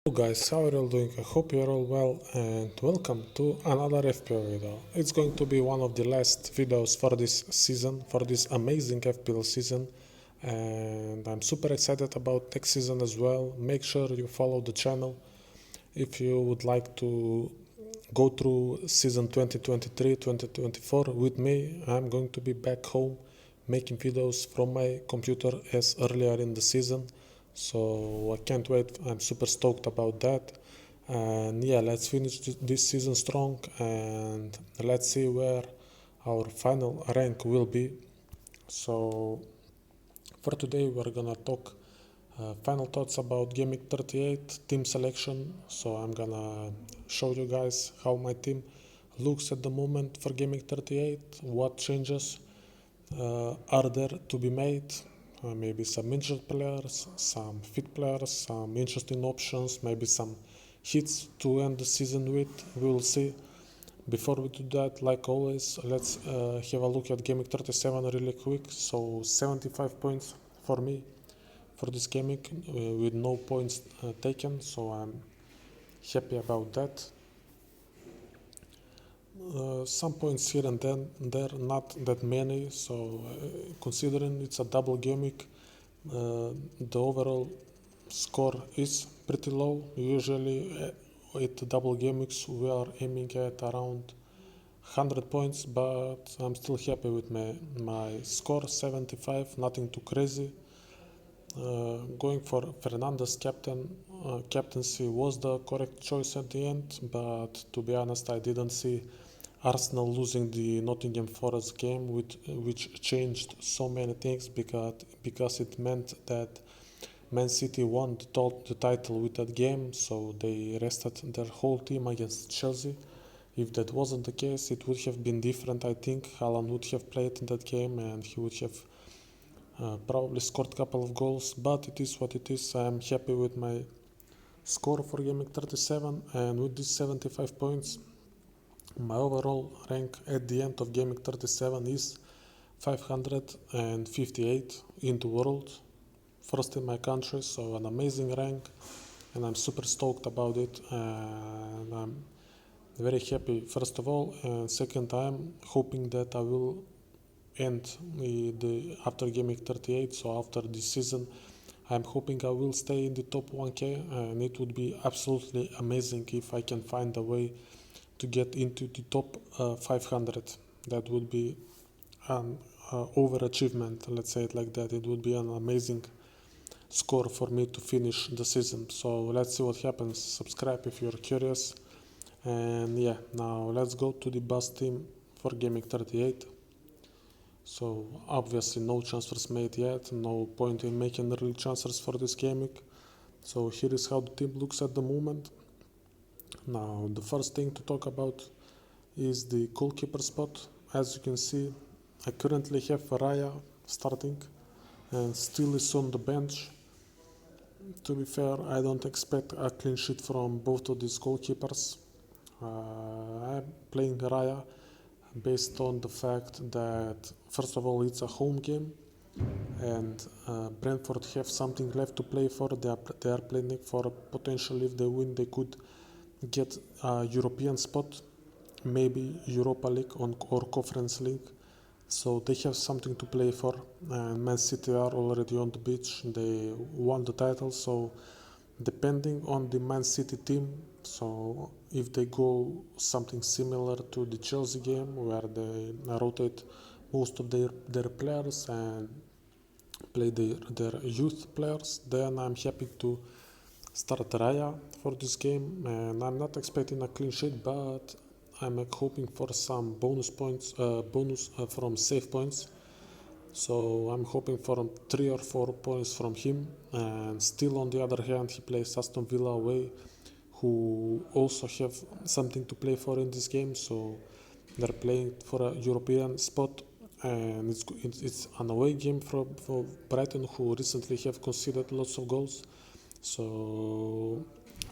Hello guys, how are you all doing? I hope you're all well and welcome to another FPL video. It's going to be one of the last videos for this season, for this amazing FPL season, and I'm super excited about next season as well. Make sure you follow the channel if you would like to go through season 2023-2024 with me. I'm going to be back home making videos from my computer as earlier in the season, so I can't wait. I'm super stoked about that. And yeah, let's finish this season strong and let's see where our final rank will be. So for today we're gonna talk final thoughts about GW38 team selection. So I'm gonna show you guys how my team looks at the moment for GW38, what changes are there to be made, maybe some injured players, some fit players, some interesting options, maybe some hits to end the season with. We will see. Before we do that, like always, let's have a look at gameweek 37 really quick. So 75 points for me for this gameweek with no points taken, so I'm happy about that. Some points here and then there, not that many, so considering it's a double gameweek, the overall score is pretty low. Usually at double gameweeks we are aiming at around 100 points, but I'm still happy with my score 75, nothing too crazy. Going for Fernandes captaincy was the correct choice at the end, but to be honest, I didn't see Arsenal losing the Nottingham Forest game, which changed so many things because it meant that Man City won the title with that game, so they rested their whole team against Chelsea. If that wasn't the case, it would have been different. I think Haaland would have played in that game and he would have probably scored a couple of goals, but it is what it is. I'm happy with my score for gameweek 37, and with these 75 points, my overall rank at the end of gameweek 37 is 558 in the world, first in my country, so an amazing rank, and I'm super stoked about it, and I'm very happy first of all, and second, I'm hoping that I will end after gameweek 38, so after this season I'm hoping I will stay in the top 1k, and it would be absolutely amazing if I can find a way to get into the top 500. That would be an overachievement, let's say it like that. It would be an amazing score for me to finish the season, so let's see what happens. Subscribe if you're curious, and yeah, now let's go to the bus team for gameweek 38. So obviously no transfers made yet, no point in making early transfers for this game week. So here is how the team looks at the moment. Now the first thing to talk about is the goalkeeper spot. As you can see, I currently have Raya starting and still is on the bench. To be fair, I don't expect a clean sheet from both of these goalkeepers. I'm playing Raya based on the fact that first of all it's a home game, and Brentford have something left to play for. They are playing for potentially, if they win, they could get a European spot, maybe Europa League or Conference League. So they have something to play for, and Man City are already on the beach. They won the title, so depending on the Man City team, so if they go something similar to the Chelsea game where they rotate most of their players and play their youth players, then I'm happy to start Raya for this game, and I'm not expecting a clean sheet, but I'm hoping for some bonus points, from save points. So I'm hoping for 3 or 4 points from him. And still, on the other hand, he plays Aston Villa away, who also have something to play for in this game. So they're playing for a European spot, and it's an away game for Brighton, who recently have conceded lots of goals. So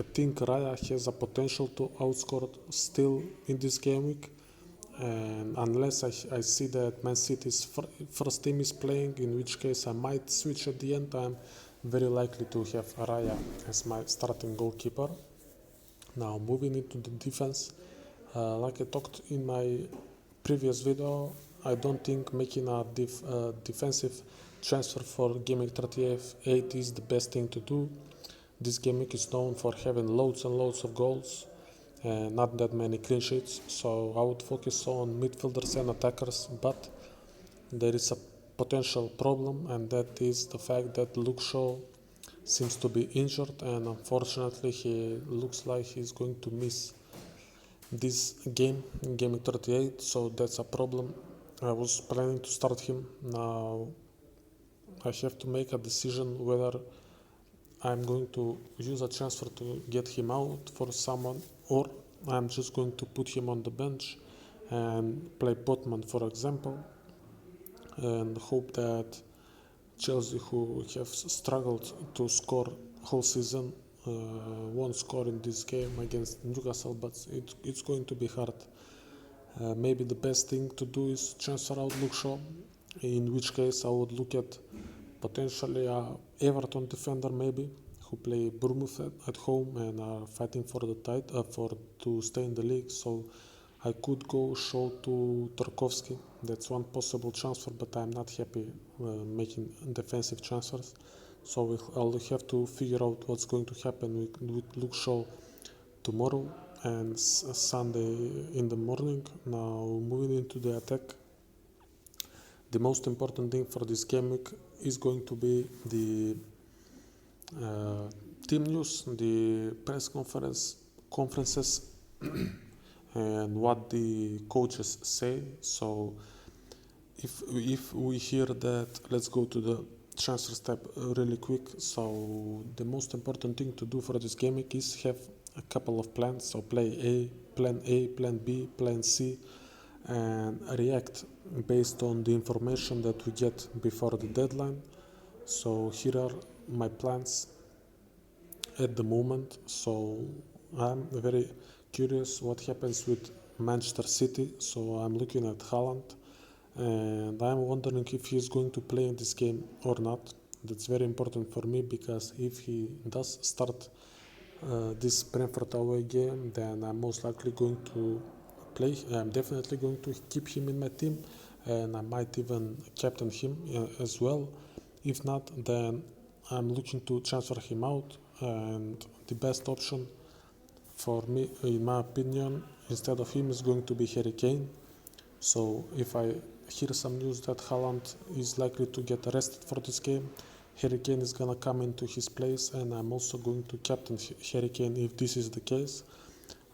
I think Raya has a potential to outscore still in this game week, and unless I see that Man City's first team is playing, in which case I might switch at the end. I'm very likely to have Raya as my starting goalkeeper. Now moving into the defense, like I talked in my previous video, I don't think making a defensive transfer for GW38 is the best thing to do. This gameweek is known for having loads and loads of goals and not that many clean sheets, so I would focus on midfielders and attackers, but there is a potential problem, and that is the fact that Luke Shaw seems to be injured, and unfortunately he looks like he's going to miss this game 38, so that's a problem. I was planning to start him. Now I have to make a decision whether I'm going to use a transfer to get him out for someone, or I'm just going to put him on the bench and play Botman, for example, and hope that Chelsea, who have struggled to score whole season, won't score in this game against Newcastle, but it's going to be hard. Maybe the best thing to do is transfer out Luke Shaw, in which case I would look at potentially a Everton defender maybe, who play Bournemouth at home and are fighting for the to stay in the league. So I could go Shaw to Tarkowski. That's one possible transfer, but I'm not happy making defensive transfers. So I'll have to figure out what's going to happen with Luke Shaw tomorrow and Sunday in the morning. Now moving into the attack, the most important thing for this game week is going to be the team news, the press conferences and what the coaches say. So if we hear that, let's go to the transfer step really quick. So the most important thing to do for this game week is have a couple of plans. So plan A, plan B, plan C, and react based on the information that we get before the deadline. So here are my plans at the moment. So I'm very curious what happens with Manchester City. So I'm looking at Haaland, and I'm wondering if he's going to play in this game or not. That's very important for me, because if he does start this Brentford away game, then I'm most likely going to play. I'm definitely going to keep him in my team, and I might even captain him as well. If not, then I'm looking to transfer him out, and the best option for me, in my opinion, instead of him is going to be Harry Kane. So if I hear some news that Haaland is likely to get arrested for this game, Harry Kane is gonna come into his place, and I'm also going to captain Harry Kane if this is the case.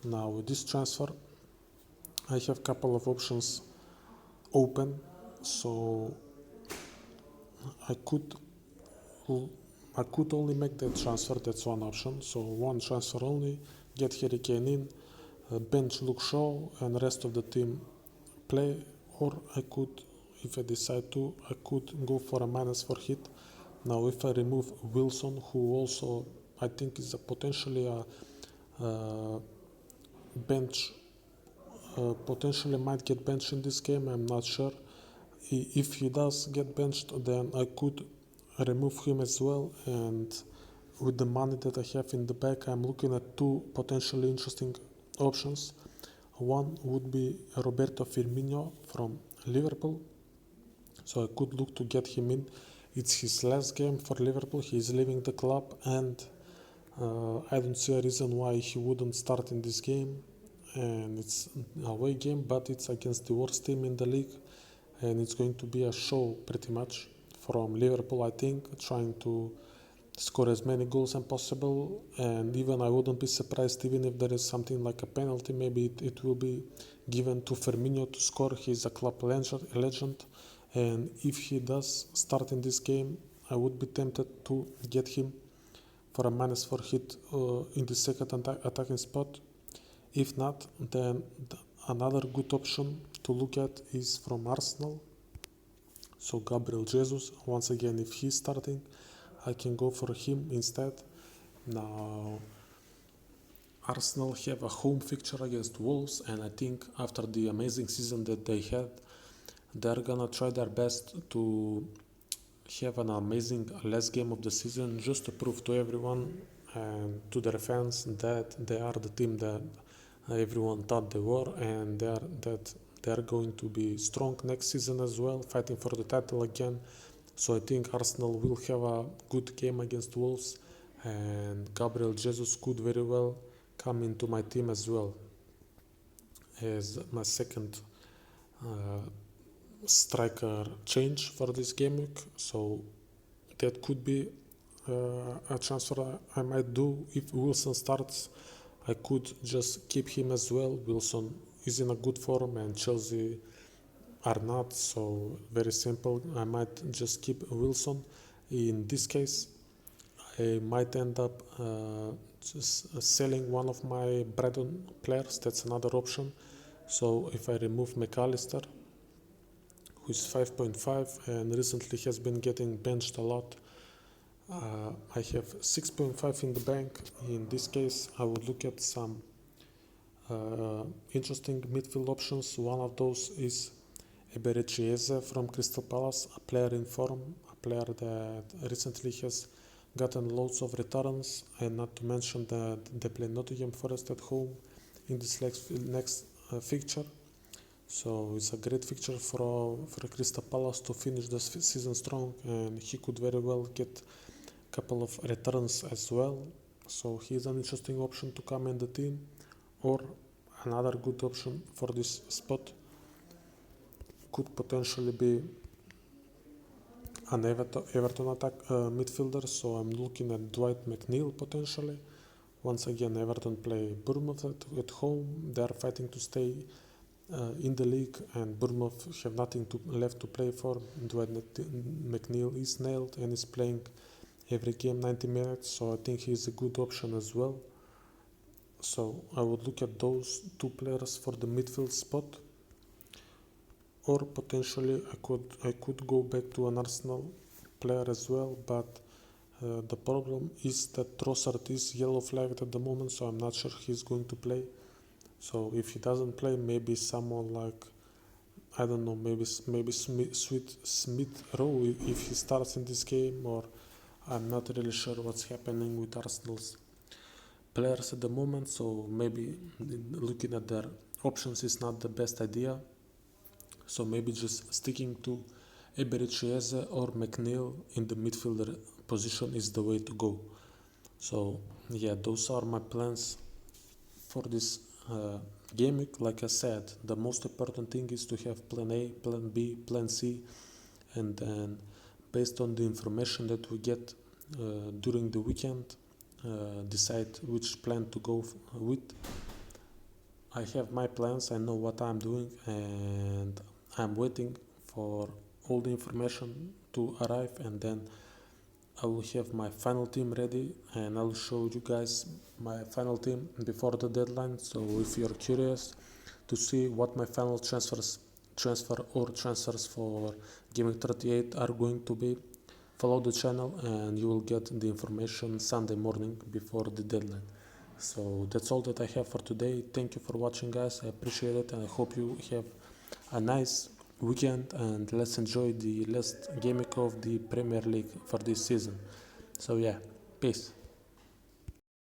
Now with this transfer, I have a couple of options open, so I could only make that transfer. That's one option. So one transfer only, get Harry Kane in, bench Luke Shaw, and rest of the team play. Or I could, if I decide to, I could go for a -4 hit. Now if I remove Wilson, who also I think is potentially a bench, potentially might get benched in this game, I'm not sure. If he does get benched, then I could remove him as well, and with the money that I have in the bank, I'm looking at two potentially interesting options. One would be Roberto Firmino from Liverpool, so I could look to get him in. It's his last game for Liverpool, he is leaving the club, and I don't see a reason why he wouldn't start in this game. And it's an away game, but it's against the worst team in the league, and it's going to be a show pretty much from Liverpool, I think, trying to score as many goals as possible. And even I wouldn't be surprised even if there is something like a penalty, maybe it will be given to Firmino to score. He's a club legend, and if he does start in this game, I would be tempted to get him for a -4 hit in the second attacking spot. If not, then another good option to look at is from Arsenal. So Gabriel Jesus, once again, if he's starting, I can go for him instead. Now Arsenal have a home fixture against Wolves, and I think after the amazing season that they had, they're gonna try their best to have an amazing last game of the season just to prove to everyone and to their fans that they are the team that everyone thought they were, and they are going to be strong next season as well, fighting for the title again. So I think Arsenal will have a good game against Wolves, and Gabriel Jesus could very well come into my team as well as my second striker change for this game week. So that could be a transfer I might do. If Wilson starts, I could just keep him as well. Wilson is in a good form and Chelsea are not, so very simple. I might just keep Wilson. In this case, I might end up just selling one of my Brighton players. That's another option. So if I remove McAllister, who is 5.5 and recently has been getting benched a lot, I have 6.5 in the bank. In this case, I would look at some interesting midfield options. One of those is Eberechieze from Crystal Palace, a player in form, a player that recently has gotten loads of returns, and not to mention that they play Nottingham Forest at home in this next fixture. So it's a great fixture for Crystal Palace to finish the season strong, and he could very well get a couple of returns as well. So he's an interesting option to come in the team. Or another good option for this spot could potentially be an Everton attack midfielder. So I'm looking at Dwight McNeil potentially. Once again, Everton play Bournemouth at home. They are fighting to stay in the league, and Bournemouth have nothing left to play for. Dwight McNeil is nailed and is playing every game 90 minutes, so I think he's a good option as well. So I would look at those two players for the midfield spot, or potentially I could go back to an Arsenal player as well, but the problem is that Trossard is yellow flagged at the moment, so I'm not sure he's going to play. So if he doesn't play, maybe someone like, I don't know, maybe Smith Rowe if he starts in this game, or I'm not really sure what's happening with Arsenal's players at the moment. So maybe looking at their options is not the best idea. So maybe just sticking to Eberechieze or McNeil in the midfielder position is the way to go. So yeah, those are my plans for this game week. Like I said, the most important thing is to have plan A, plan B, plan C, and then based on the information that we get during the weekend, decide which plan to go with. I have my plans, I know what I'm doing, and I'm waiting for all the information to arrive, and then I will have my final team ready, and I'll show you guys my final team before the deadline. So if you're curious to see what my final transfers for GW38 are going to be, follow the channel and you will get the information Sunday morning before the deadline. So that's all that I have for today. Thank you for watching, guys. I appreciate it, and I hope you have a nice weekend, and let's enjoy the last game of the Premier League for this season. So yeah, peace.